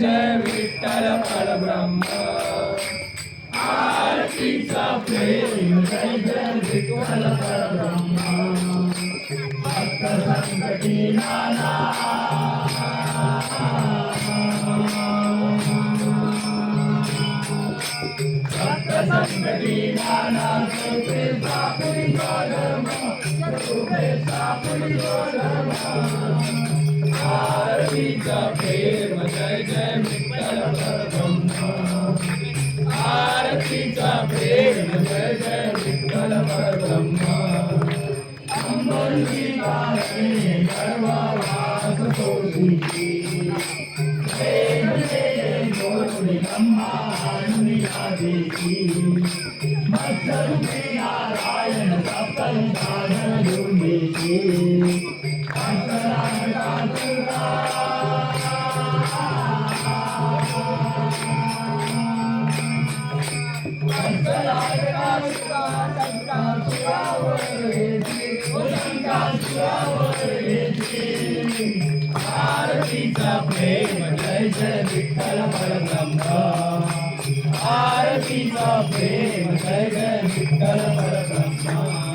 जय विठ्ठल परब्रह्म आरतीचा प्रेम जय जय विठ्ठल परब्रह्म भक्त संकटी नाना भक्त संकटी नाना सुखे सापुरी धर्म सुखे सापुरी धर्म आरतीचा प्रेम जय जय विठ्ठल परब्रह्म आरतीचा प्रेम जय जय विठ्ठल परब्रह्म अंबरची गाणे गर्ववास तोषी प्रेम से जोडी ब्रह्मा आणि आदिती मत्सरूपी नारायण सप्तम साधन दुर्गेशी आरतीचा प्रेम जय जय विठ्ठल परब्रह्म आरतीचा प्रेम जय जय विठ्ठल परब्रह्म